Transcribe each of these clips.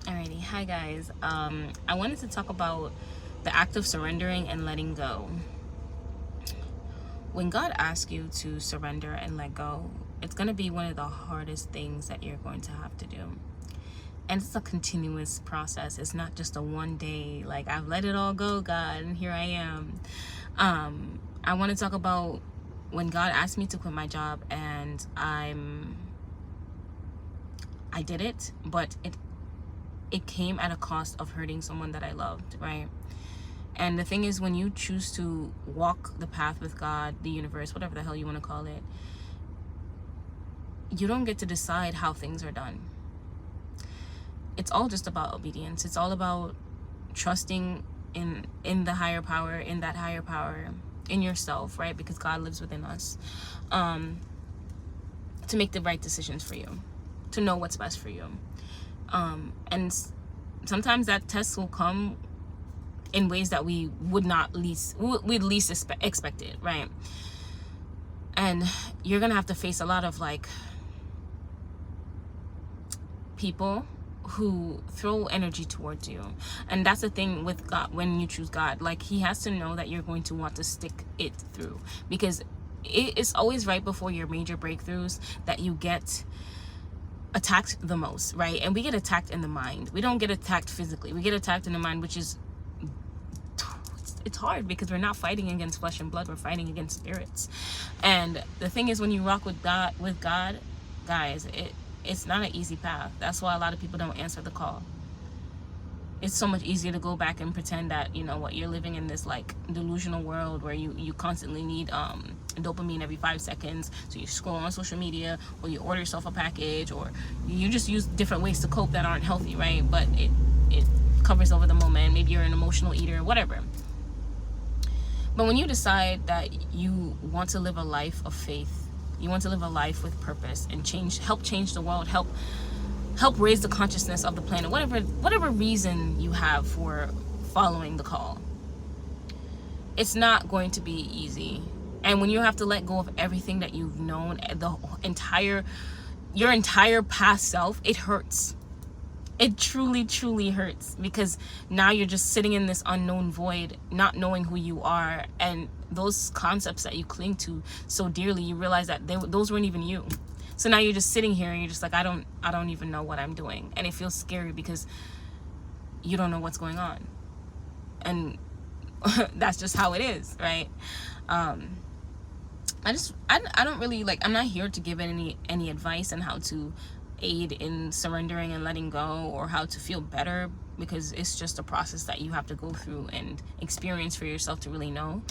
Alrighty, hi guys. I wanted to talk about the act of surrendering and letting go. When God asks you to surrender and let go, it's going to be one of the hardest things that you're going to have to do. And it's a continuous process. It's not just a one day, like, I've let it all go, God, and here I am. I want to talk about when God asked me to quit my job, and I did it, but it came at a cost of hurting someone that I loved, right? And the thing is, when you choose to walk the path with God, the universe, whatever the hell you want to call it, you don't get to decide how things are done. It's all just about obedience. It's all about trusting in the higher power, in that higher power, in yourself, right? Because God lives within us, to make the right decisions for you, to know what's best for you. And sometimes that test will come in ways that we'd least expect it, right? And you're gonna have to face a lot of people who throw energy towards you. And that's the thing with God. When you choose God, he has to know that you're going to want to stick it through, because it's always right before your major breakthroughs that you get attacked the most, right? And we get attacked in the mind. We don't get attacked physically. We get attacked in the mind, which is, it's hard because we're not fighting against flesh and blood. We're fighting against spirits. And the thing is, when you rock with God, guys, it's not an easy path. That's why a lot of people don't answer the call. It's so much easier to go back and pretend that, you're living in this delusional world where you constantly need dopamine every 5 seconds. So you scroll on social media, or you order yourself a package, or you just use different ways to cope that aren't healthy, right? But it covers over the moment. Maybe you're an emotional eater, whatever. But when you decide that you want to live a life of faith, you want to live a life with purpose and help change the world, help raise the consciousness of the planet, whatever reason you have for following the call, it's not going to be easy. And when you have to let go of everything that you've known, your entire past self, it hurts. It truly, truly hurts, because now you're just sitting in this unknown void, not knowing who you are, and those concepts that you cling to so dearly, you realize that those weren't even you. So now you're just sitting here and you're just like, I don't even know what I'm doing. And it feels scary because you don't know what's going on. And that's just how it is, right? I don't really I'm not here to give any advice on how to aid in surrendering and letting go, or how to feel better, because it's just a process that you have to go through and experience for yourself to really know.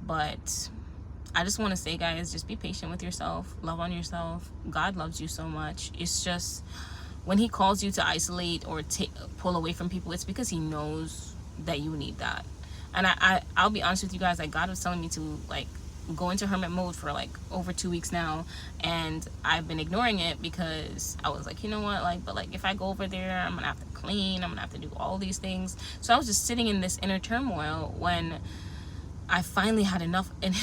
But I just want to say, guys, just be patient with yourself. Love on yourself. God loves you so much. It's just, when he calls you to isolate or pull away from people, it's because he knows that you need that. And I'll be honest with you guys, God was telling me to go into hermit mode for over 2 weeks now, and I've been ignoring it because I was like, you know what, but if I go over there, I'm gonna have to clean, I'm gonna have to do all these things. So I was just sitting in this inner turmoil when I finally had enough. And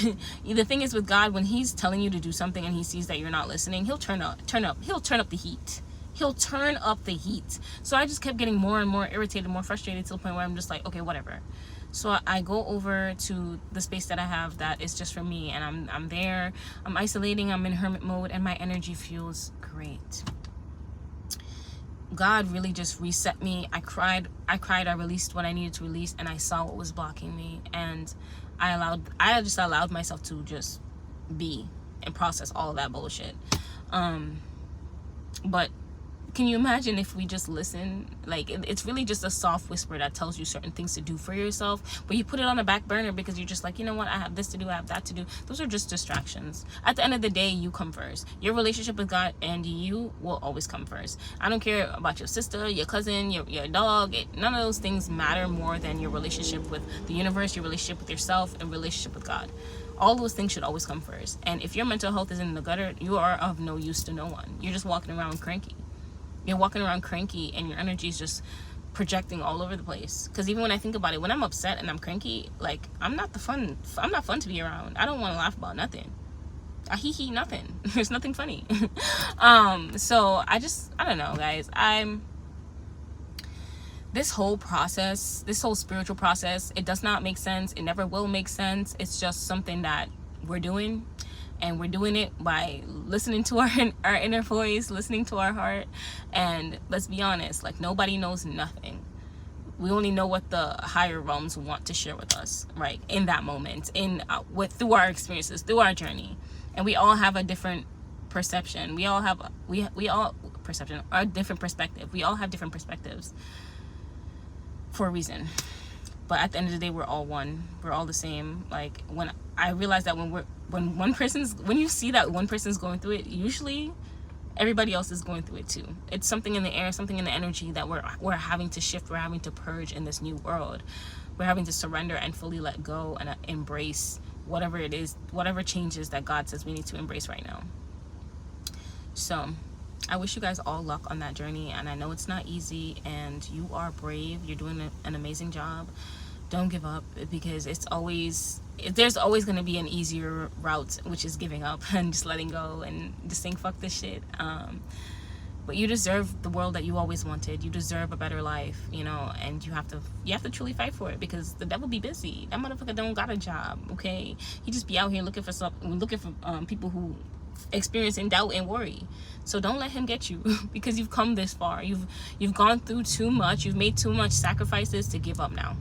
the thing is with God, when he's telling you to do something and he sees that you're not listening, he'll turn up the heat. He'll turn up the heat. So I just kept getting more and more irritated, more frustrated, to the point where I'm just like, okay, whatever. So I go over to the space that I have that is just for me, and I'm there, I'm isolating, I'm in hermit mode, and my energy feels great. God really just reset me. I cried, I released what I needed to release, and I saw what was blocking me, and I just allowed myself to just be and process all of that bullshit. But can you imagine if we just listen? It's really just a soft whisper that tells you certain things to do for yourself, but you put it on the back burner because you're just like, you know what, I have this to do, I have that to do. Those are just distractions. At the end of the day, you come first. Your relationship with God and you will always come first. I don't care about your sister, your cousin, your dog. None of those things matter more than your relationship with the universe, your relationship with yourself, and relationship with God. All those things should always come first. And if your mental health is in the gutter, you are of no use to no one. You're just walking around cranky. You're walking around cranky, and your energy is just projecting all over the place. Because even when I think about it, when I'm upset and I'm cranky, I'm not fun to be around. I don't want to laugh about nothing. Nothing. There's nothing funny. So I don't know, guys. this whole process, this whole spiritual process, it does not make sense. It never will make sense. It's just something that we're doing, and we're doing it by listening to our inner voice, listening to our heart. And let's be honest, like, nobody knows nothing. We only know what the higher realms want to share with us, right, in that moment, through our experiences, through our journey. And we all have a different perception. We all have perception, a different perspective. We all have different perspectives for a reason. But at the end of the day, we're all one. We're all the same. Like, when I realize that when you see that one person's going through it, usually everybody else is going through it too. It's something in the air, something in the energy that we're having to shift. We're having to purge in this new world. We're having to surrender and fully let go and embrace whatever it is, whatever changes that God says we need to embrace right now. So I wish you guys all luck on that journey, and I know it's not easy, and you are brave. You're doing an amazing job. Don't give up, because there's always going to be an easier route, which is giving up and just letting go and just saying fuck this shit. But you deserve the world that you always wanted. You deserve a better life, and you have to truly fight for it, because the devil be busy. That motherfucker don't got a job, okay? He just be out here looking for people who experiencing doubt and worry. So don't let him get you, because you've come this far. You've gone through too much. You've made too much sacrifices to give up now.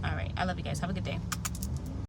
All right, I love you guys. Have a good day.